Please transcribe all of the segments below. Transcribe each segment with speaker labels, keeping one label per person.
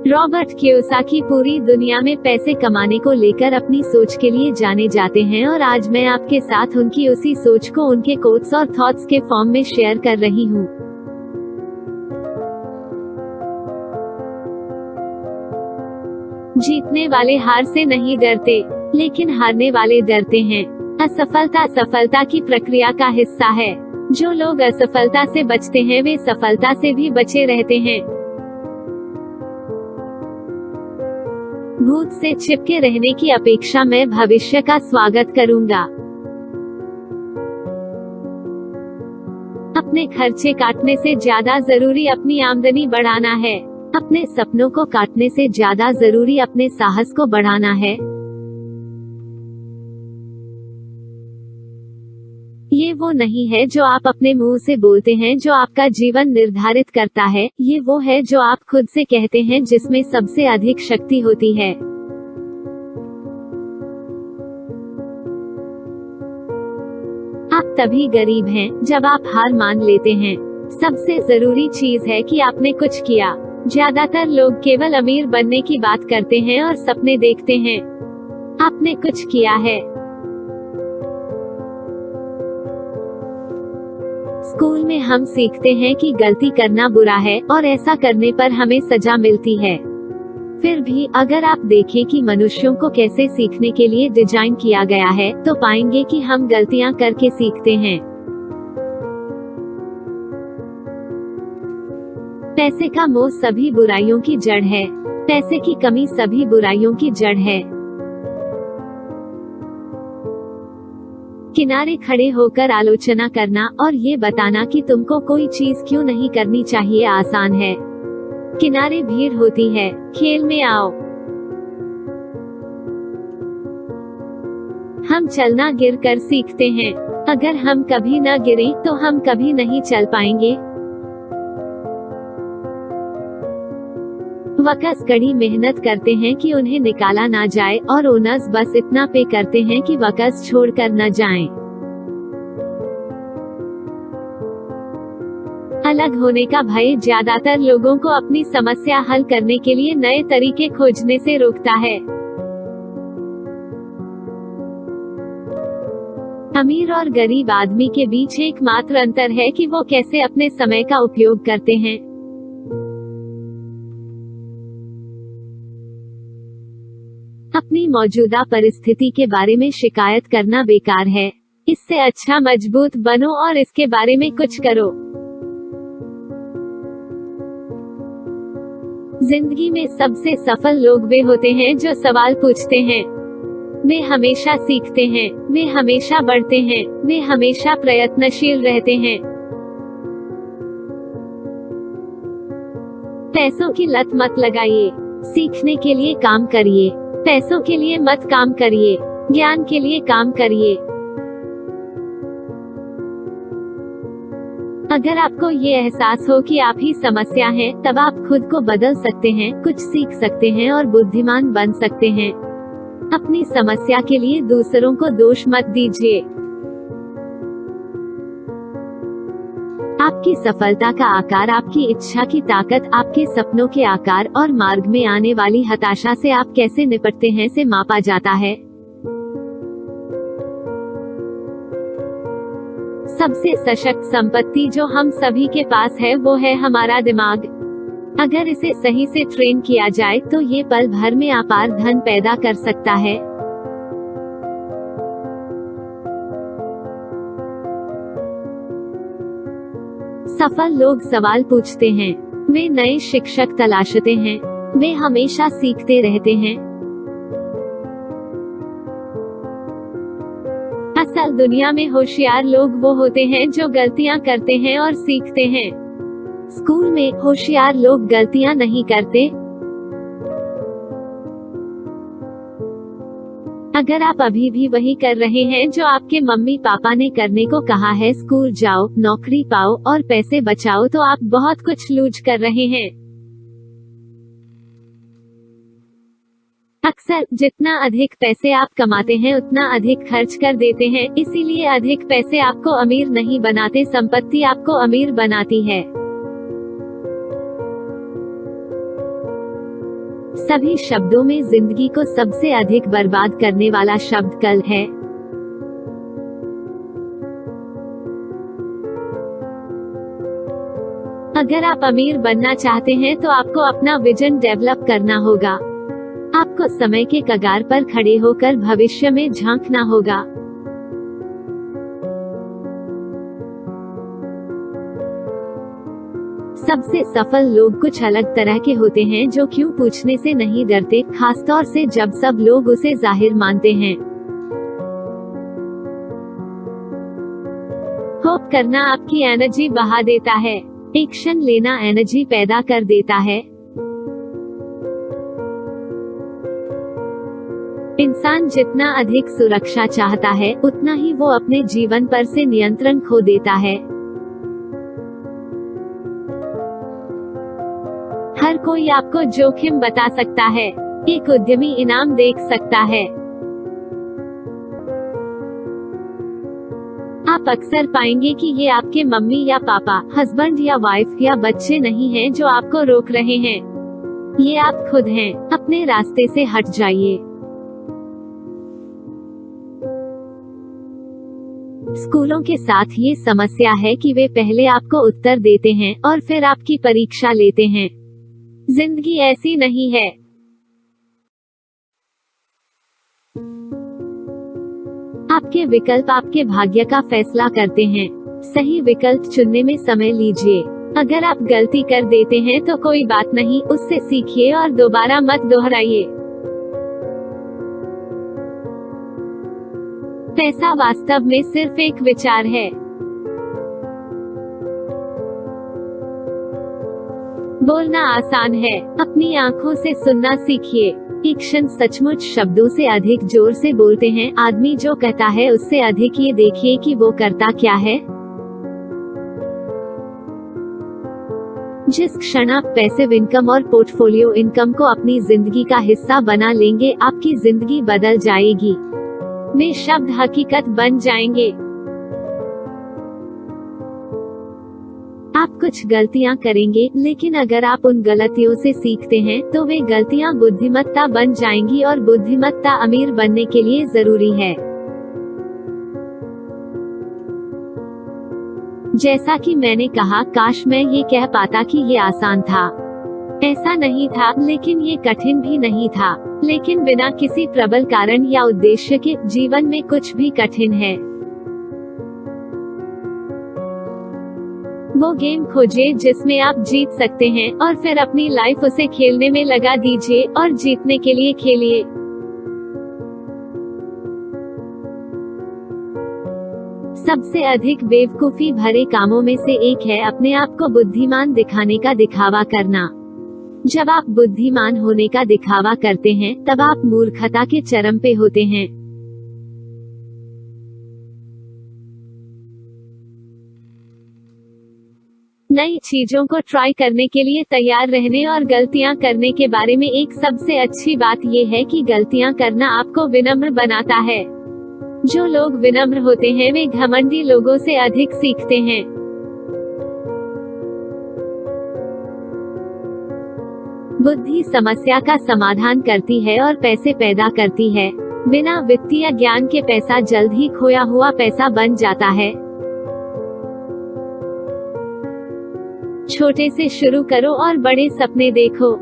Speaker 1: Robert Kiyosaki पूरी दुनिया में पैसे कमाने को लेकर अपनी सोच के लिए जाने जाते हैं और आज मैं आपके साथ उनकी उसी सोच को उनके कोट्स और थॉट्स के फॉर्म में शेयर कर रही हूँ। जीतने वाले हार से नहीं डरते, लेकिन हारने वाले डरते हैं। असफलता सफलता की प्रक्रिया का हिस्सा है। जो लोग असफलता से बचते हैं वे सफलता से भी बचे रहते हैं। भूत से चिपके रहने की अपेक्षा मैं भविष्य का स्वागत करूंगा। अपने खर्चे काटने से ज्यादा जरूरी अपनी आमदनी बढ़ाना है। अपने सपनों को काटने से ज्यादा जरूरी अपने साहस को बढ़ाना है। ये वो नहीं है जो आप अपने मुंह से बोलते हैं जो आपका जीवन निर्धारित करता है, ये वो है जो आप खुद से कहते हैं जिसमें सबसे अधिक शक्ति होती है। आप तभी गरीब हैं जब आप हार मान लेते हैं। सबसे जरूरी चीज है कि आपने कुछ किया। ज्यादातर लोग केवल अमीर बनने की बात करते हैं और सपने देखते हैं। आपने कुछ किया है। स्कूल में हम सीखते हैं कि गलती करना बुरा है और ऐसा करने पर हमें सजा मिलती है। फिर भी अगर आप देखें कि मनुष्यों को कैसे सीखने के लिए डिजाइन किया गया है, तो पाएंगे कि हम गलतियां करके सीखते हैं। पैसे का मोह सभी बुराइयों की जड़ है। पैसे की कमी सभी बुराइयों की जड़ है। किनारे खड़े होकर आलोचना करना और ये बताना कि तुमको कोई चीज क्यों नहीं करनी चाहिए आसान है। किनारे भीड़ होती है, खेल में आओ। हम चलना गिर कर सीखते हैं। अगर हम कभी न गिरे तो हम कभी नहीं चल पाएंगे। वर्कर्स कड़ी मेहनत करते हैं कि उन्हें निकाला ना जाए और ओनर्स बस इतना पे करते हैं कि वर्कर्स छोड़कर न जाएं। अलग होने का भय ज्यादातर लोगों को अपनी समस्या हल करने के लिए नए तरीके खोजने से रोकता है। अमीर और गरीब आदमी के बीच एकमात्र अंतर है कि वो कैसे अपने समय का उपयोग करते हैं। अपनी मौजूदा परिस्थिति के बारे में शिकायत करना बेकार है। इससे अच्छा मजबूत बनो और इसके बारे में कुछ करो। जिंदगी में सबसे सफल लोग वे होते हैं जो सवाल पूछते हैं। वे हमेशा सीखते हैं, वे हमेशा बढ़ते हैं, वे हमेशा प्रयत्नशील रहते हैं। पैसों की लत मत लगाइए। सीखने के लिए काम करिए। पैसों के लिए मत काम करिए। ज्ञान के लिए काम करिए। अगर आपको ये एहसास हो कि आप ही समस्या हैं, तब आप खुद को बदल सकते हैं, कुछ सीख सकते हैं और बुद्धिमान बन सकते हैं। अपनी समस्या के लिए दूसरों को दोष मत दीजिए। आपकी सफलता का आकार आपकी इच्छा की ताकत, आपके सपनों के आकार और मार्ग में आने वाली हताशा से आप कैसे निपटते हैं से मापा जाता है। सबसे सशक्त संपत्ति जो हम सभी के पास है वो है हमारा दिमाग। अगर इसे सही से ट्रेन किया जाए तो ये पल भर में अपार धन पैदा कर सकता है। सफल लोग सवाल पूछते हैं। वे नए शिक्षक तलाशते हैं। वे हमेशा सीखते रहते हैं। असल दुनिया में होशियार लोग वो होते हैं जो गलतियां करते हैं और सीखते हैं। स्कूल में होशियार लोग गलतियां नहीं करते। अगर आप अभी भी वही कर रहे हैं जो आपके मम्मी पापा ने करने को कहा है, स्कूल जाओ, नौकरी पाओ और पैसे बचाओ, तो आप बहुत कुछ लूज कर रहे हैं। अक्सर जितना अधिक पैसे आप कमाते हैं उतना अधिक खर्च कर देते हैं, इसीलिए अधिक पैसे आपको अमीर नहीं बनाते, संपत्ति आपको अमीर बनाती है। सभी शब्दों में जिंदगी को सबसे अधिक बर्बाद करने वाला शब्द कल है। अगर आप अमीर बनना चाहते हैं तो आपको अपना विजन डेवलप करना होगा। आपको समय के कगार पर खड़े होकर भविष्य में झांकना होगा। सबसे सफल लोग कुछ अलग तरह के होते हैं जो क्यों पूछने से नहीं डरते, खासतौर से जब सब लोग उसे जाहिर मानते हैं। होप करना आपकी एनर्जी बढ़ा देता है। एक्शन लेना एनर्जी पैदा कर देता है। इंसान जितना अधिक सुरक्षा चाहता है उतना ही वो अपने जीवन पर से नियंत्रण खो देता है। हर कोई आपको जोखिम बता सकता है, एक उद्यमी इनाम देख सकता है। आप अक्सर पाएंगे कि ये आपके मम्मी या पापा, हस्बैंड या वाइफ या बच्चे नहीं हैं जो आपको रोक रहे हैं। ये आप खुद हैं। अपने रास्ते से हट जाइए। स्कूलों के साथ ये समस्या है कि वे पहले आपको उत्तर देते हैं और फिर आपकी परीक्षा लेते हैं। जिंदगी ऐसी नहीं है। आपके विकल्प आपके भाग्य का फैसला करते हैं। सही विकल्प चुनने में समय लीजिए। अगर आप गलती कर देते हैं तो कोई बात नहीं, उससे सीखिए और दोबारा मत दोहराइए। पैसा वास्तव में सिर्फ एक विचार है। बोलना आसान है, अपनी आंखों से सुनना सीखिए। एक क्षण सचमुच शब्दों से अधिक जोर से बोलते हैं आदमी जो कहता है उससे अधिक ये देखिए कि वो करता क्या है। जिस क्षण आप पैसिव इनकम और पोर्टफोलियो इनकम को अपनी जिंदगी का हिस्सा बना लेंगे, आपकी जिंदगी बदल जाएगी। वे शब्द हकीकत बन जाएंगे। आप कुछ गलतियां करेंगे, लेकिन अगर आप उन गलतियों से सीखते हैं तो वे गलतियां बुद्धिमत्ता बन जाएंगी और बुद्धिमत्ता अमीर बनने के लिए जरूरी है। जैसा कि मैंने कहा, काश मैं ये कह पाता कि ये आसान था। ऐसा नहीं था, लेकिन ये कठिन भी नहीं था। लेकिन बिना किसी प्रबल कारण या उद्देश्य के जीवन में कुछ भी कठिन है। वो गेम खोजिए जिसमें आप जीत सकते हैं और फिर अपनी लाइफ उसे खेलने में लगा दीजिए और जीतने के लिए खेलिए। सबसे अधिक बेवकूफी भरे कामों में से एक है अपने आप को बुद्धिमान दिखाने का दिखावा करना। जब आप बुद्धिमान होने का दिखावा करते हैं तब आप मूर्खता के चरम पे होते हैं। नई चीजों को ट्राई करने के लिए तैयार रहने और गलतियां करने के बारे में एक सबसे अच्छी बात यह है कि गलतियां करना आपको विनम्र बनाता है। जो लोग विनम्र होते हैं वे घमंडी लोगों से अधिक सीखते हैं। बुद्धि समस्या का समाधान करती है और पैसे पैदा करती है। बिना वित्तीय ज्ञान के पैसा जल्द ही खोया हुआ पैसा बन जाता है। छोटे से शुरू करो और बड़े सपने देखो।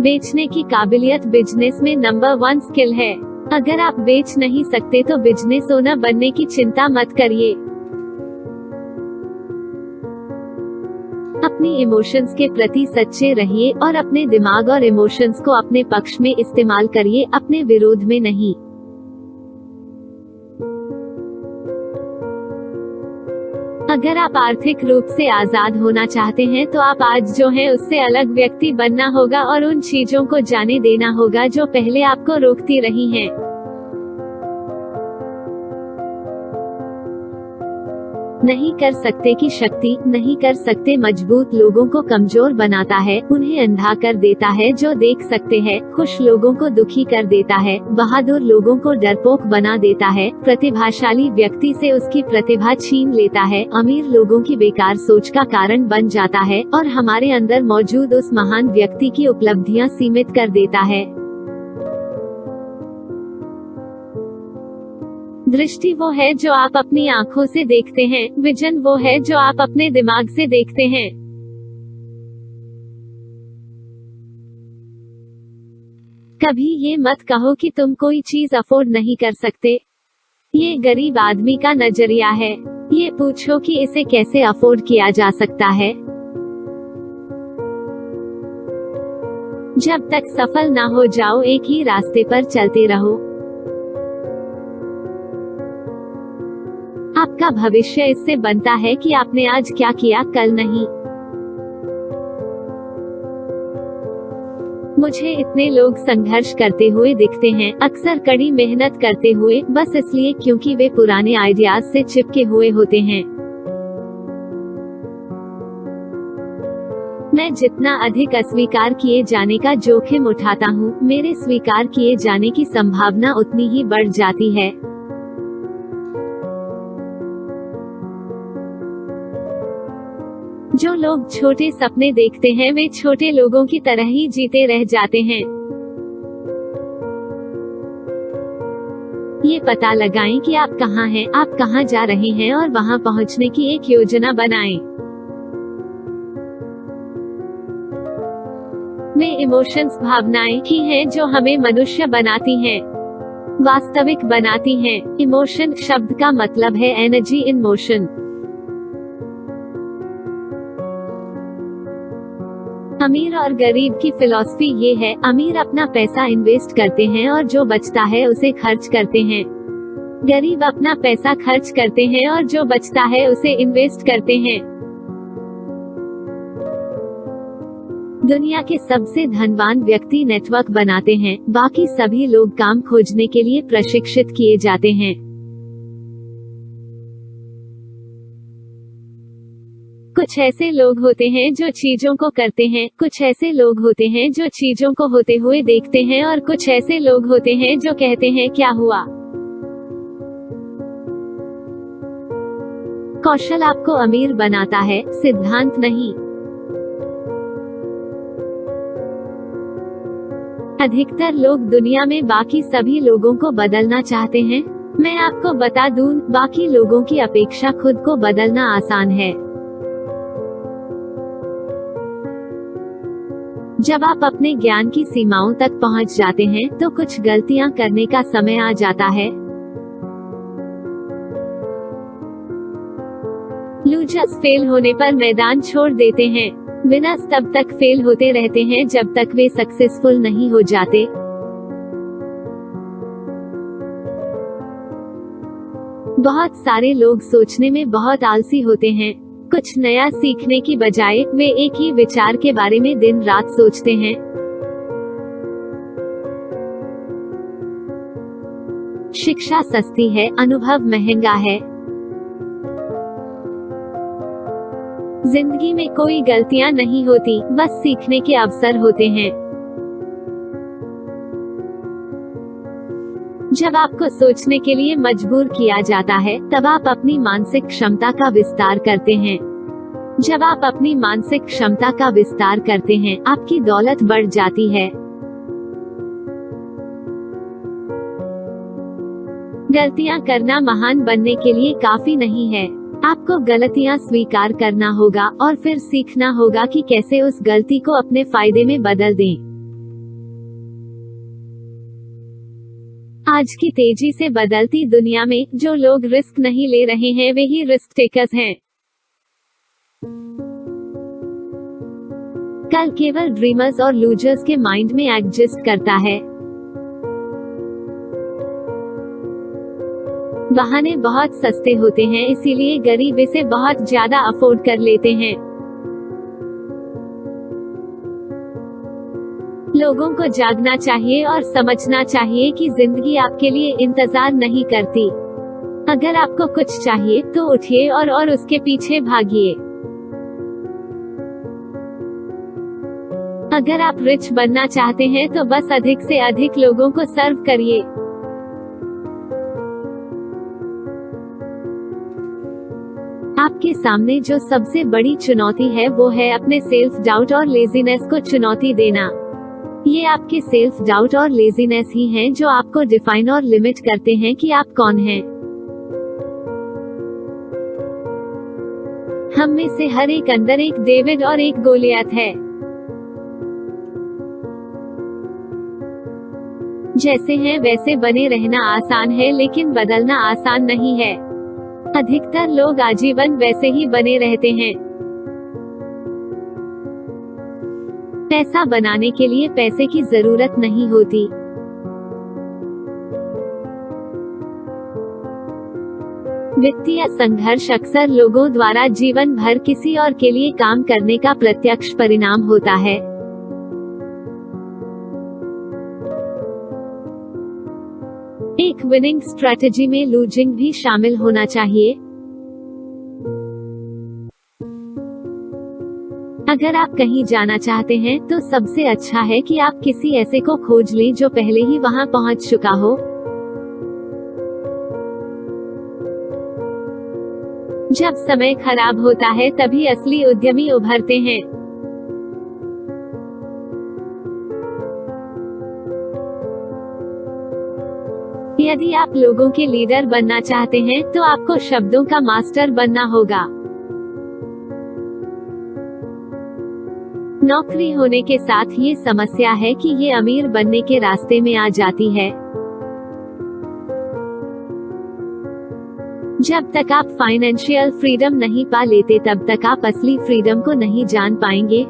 Speaker 1: बेचने की काबिलियत बिजनेस में नंबर 1 स्किल है। अगर आप बेच नहीं सकते तो बिजनेस ओनर बनने की चिंता मत करिए। अपनी इमोशंस के प्रति सच्चे रहिए और अपने दिमाग और इमोशंस को अपने पक्ष में इस्तेमाल करिए, अपने विरोध में नहीं। अगर आप आर्थिक रूप से आजाद होना चाहते हैं तो आप आज जो हैं उससे अलग व्यक्ति बनना होगा और उन चीजों को जाने देना होगा जो पहले आपको रोकती रही हैं। नहीं कर सकते की शक्ति, नहीं कर सकते मजबूत लोगों को कमजोर बनाता है, उन्हें अंधा कर देता है जो देख सकते हैं, खुश लोगों को दुखी कर देता है, बहादुर लोगों को डरपोक बना देता है, प्रतिभाशाली व्यक्ति से उसकी प्रतिभा छीन लेता है, अमीर लोगों की बेकार सोच का कारण बन जाता है और हमारे अंदर मौजूद उस महान व्यक्ति की उपलब्धियां सीमित कर देता है। दृष्टि वो है जो आप अपनी आँखों से देखते हैं, विजन वो है जो आप अपने दिमाग से देखते हैं। कभी ये मत कहो कि तुम कोई चीज अफोर्ड नहीं कर सकते। ये गरीब आदमी का नजरिया है। ये पूछो कि इसे कैसे अफोर्ड किया जा सकता है। जब तक सफल ना हो जाओ, एक ही रास्ते पर चलते रहो। आपका भविष्य इससे बनता है कि आपने आज क्या किया, कल नहीं। मुझे इतने लोग संघर्ष करते हुए दिखते हैं, अक्सर कड़ी मेहनत करते हुए, बस इसलिए क्योंकि वे पुराने आइडियाज से चिपके हुए होते हैं। मैं जितना अधिक अस्वीकार किए जाने का जोखिम उठाता हूँ, मेरे स्वीकार किए जाने की संभावना उतनी ही बढ़ जाती है। जो लोग छोटे सपने देखते हैं वे छोटे लोगों की तरह ही जीते रह जाते हैं। ये पता लगाएं कि आप कहाँ हैं, आप कहाँ जा रहे हैं और वहाँ पहुँचने की एक योजना बनाएं। वे इमोशंस भावनाएं ही हैं जो हमें मनुष्य बनाती हैं, वास्तविक बनाती हैं। इमोशन शब्द का मतलब है एनर्जी इन मोशन। अमीर और गरीब की फिलॉसफी ये है, अमीर अपना पैसा इन्वेस्ट करते हैं और जो बचता है उसे खर्च करते हैं। गरीब अपना पैसा खर्च करते हैं और जो बचता है उसे इन्वेस्ट करते हैं। दुनिया के सबसे धनवान व्यक्ति नेटवर्क बनाते हैं, बाकी सभी लोग काम खोजने के लिए प्रशिक्षित किए जाते हैं। कुछ ऐसे लोग होते हैं जो चीजों को करते हैं, कुछ ऐसे लोग होते हैं जो चीजों को होते हुए देखते हैं और कुछ ऐसे लोग होते हैं जो कहते हैं क्या हुआ। कौशल आपको अमीर बनाता है, सिद्धांत नहीं। अधिकतर लोग दुनिया में बाकी सभी लोगों को बदलना चाहते हैं। मैं आपको बता दूं, बाकी लोगों की अपेक्षा खुद को बदलना आसान है। जब आप अपने ज्ञान की सीमाओं तक पहुंच जाते हैं तो कुछ गलतियां करने का समय आ जाता है। लूजर्स फेल होने पर मैदान छोड़ देते हैं, विनर्स तब तक फेल होते रहते हैं जब तक वे सक्सेसफुल नहीं हो जाते। बहुत सारे लोग सोचने में बहुत आलसी होते हैं। कुछ नया सीखने की बजाय वे एक ही विचार के बारे में दिन रात सोचते हैं। शिक्षा सस्ती है, अनुभव महंगा है। जिंदगी में कोई गलतियां नहीं होती, बस सीखने के अवसर होते हैं। जब आपको सोचने के लिए मजबूर किया जाता है तब आप अपनी मानसिक क्षमता का विस्तार करते हैं। जब आप अपनी मानसिक क्षमता का विस्तार करते हैं, आपकी दौलत बढ़ जाती है। गलतियां करना महान बनने के लिए काफी नहीं है। आपको गलतियां स्वीकार करना होगा और फिर सीखना होगा कि कैसे उस गलती को अपने फायदे में बदल दें। आज की तेजी से बदलती दुनिया में जो लोग रिस्क नहीं ले रहे हैं वे ही रिस्क टेकर्स हैं। कल केवल ड्रीमर्स और लूजर्स के माइंड में एग्जिस्ट करता है। बहाने बहुत सस्ते होते हैं, इसीलिए गरीब इसे बहुत ज्यादा अफोर्ड कर लेते हैं। लोगों को जागना चाहिए और समझना चाहिए कि जिंदगी आपके लिए इंतजार नहीं करती। अगर आपको कुछ चाहिए तो उठिए और उसके पीछे भागिए। अगर आप रिच बनना चाहते हैं तो बस अधिक से अधिक लोगों को सर्व करिए। आपके सामने जो सबसे बड़ी चुनौती है वो है अपने सेल्फ डाउट और लेजीनेस को चुनौती देना। ये आपके सेल्फ डाउट और लेजीनेस ही हैं जो आपको डिफाइन और लिमिट करते हैं कि आप कौन हैं। हम में से हर एक अंदर एक डेविड और एक गोलियत है। जैसे हैं वैसे बने रहना आसान है, लेकिन बदलना आसान नहीं है। अधिकतर लोग आजीवन वैसे ही बने रहते हैं। पैसा बनाने के लिए पैसे की जरूरत नहीं होती। वित्तीय संघर्ष अक्सर लोगों द्वारा जीवन भर किसी और के लिए काम करने का प्रत्यक्ष परिणाम होता है। एक विनिंग स्ट्रेटजी में लूजिंग भी शामिल होना चाहिए। अगर आप कहीं जाना चाहते हैं तो सबसे अच्छा है कि आप किसी ऐसे को खोज लें जो पहले ही वहां पहुंच चुका हो। जब समय खराब होता है तभी असली उद्यमी उभरते हैं। यदि आप लोगों के लीडर बनना चाहते हैं तो आपको शब्दों का मास्टर बनना होगा। नौकरी होने के साथ ये समस्या है कि ये अमीर बनने के रास्ते में आ जाती है। जब तक आप फाइनेंशियल फ्रीडम नहीं पा लेते तब तक आप असली फ्रीडम को नहीं जान पाएंगे।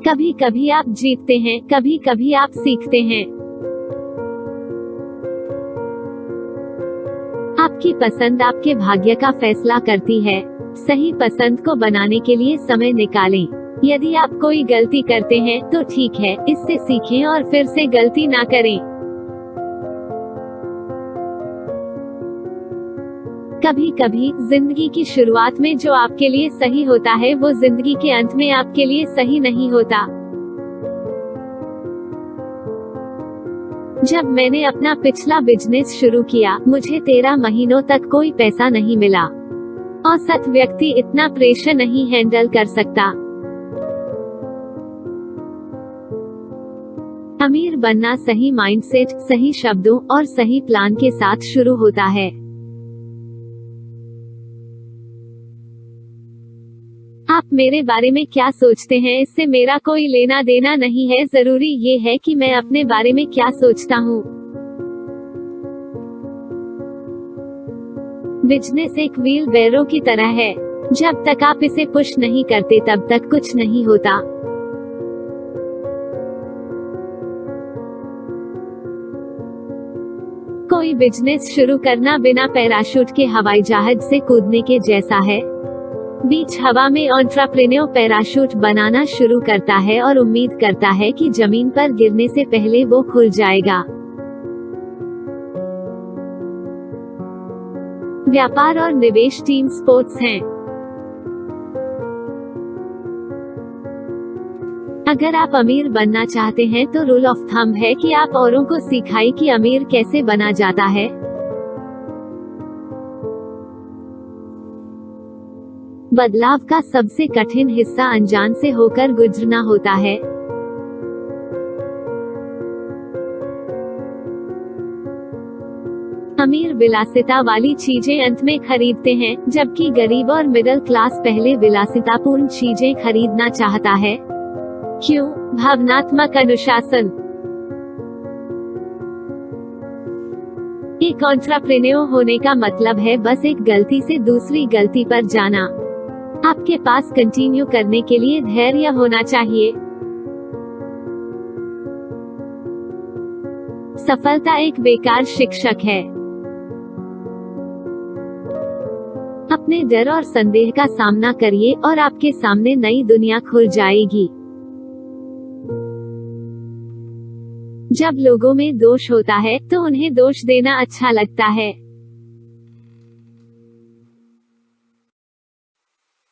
Speaker 1: कभी कभी आप जीतते हैं, कभी कभी आप सीखते हैं। आपकी पसंद आपके भाग्य का फैसला करती है। सही पसंद को बनाने के लिए समय निकालें। यदि आप कोई गलती करते हैं तो ठीक है, इससे सीखें और फिर से गलती ना करें। कभी कभी जिंदगी की शुरुआत में जो आपके लिए सही होता है वो जिंदगी के अंत में आपके लिए सही नहीं होता। जब मैंने अपना पिछला बिजनेस शुरू किया, मुझे 13 महीनों तक कोई पैसा नहीं मिला। औसत व्यक्ति इतना प्रेशर नहीं हैंडल कर सकता। अमीर बनना सही माइंडसेट, सही शब्दों और सही प्लान के साथ शुरू होता है। आप मेरे बारे में क्या सोचते हैं इससे मेरा कोई लेना देना नहीं है। जरूरी ये है कि मैं अपने बारे में क्या सोचता हूँ। बिजनेस एक व्हील बैरो की तरह है। जब तक आप इसे पुश नहीं करते तब तक कुछ नहीं होता। कोई बिजनेस शुरू करना बिना पैराशूट के हवाई जहाज से कूदने के जैसा है। बीच हवा में एंटरप्रेन्योर पैराशूट बनाना शुरू करता है और उम्मीद करता है कि जमीन पर गिरने से पहले वो खुल जाएगा। व्यापार और निवेश टीम स्पोर्ट्स हैं। अगर आप अमीर बनना चाहते हैं तो रूल ऑफ थंब है कि आप औरों को सिखाएं कि अमीर कैसे बना जाता है। बदलाव का सबसे कठिन हिस्सा अनजान से होकर गुजरना होता है। अमीर विलासिता वाली चीजें अंत में खरीदते हैं, जबकि गरीब और मिडिल क्लास पहले विलासितापूर्ण चीजें खरीदना चाहता है। क्यों? भावनात्मक अनुशासन। एक एंटरप्रेन्योर होने का मतलब है बस एक गलती से दूसरी गलती पर जाना। आपके पास कंटिन्यू करने के लिए धैर्य होना चाहिए। सफलता एक बेकार शिक्षक है। अपने डर और संदेह का सामना करिए और आपके सामने नई दुनिया खुल जाएगी। जब लोगों में दोष होता है तो उन्हें दोष देना अच्छा लगता है।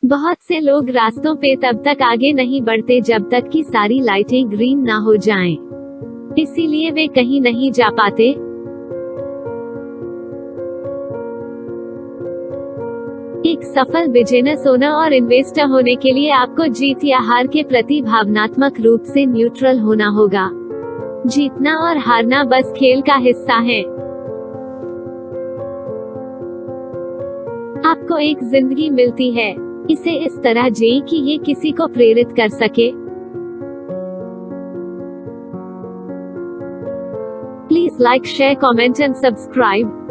Speaker 1: बहुत से लोग रास्तों पे तब तक आगे नहीं बढ़ते जब तक कि सारी लाइटें ग्रीन ना हो जाएं। इसीलिए वे कहीं नहीं जा पाते। एक सफल बिजनेस ओनर और इन्वेस्टर होने के लिए आपको जीत या हार के प्रति भावनात्मक रूप से न्यूट्रल होना होगा। जीतना और हारना बस खेल का हिस्सा है। आपको एक जिंदगी मिलती है, इसे इस तरह जिएं कि ये किसी को प्रेरित कर सके। Please like, share, comment and subscribe.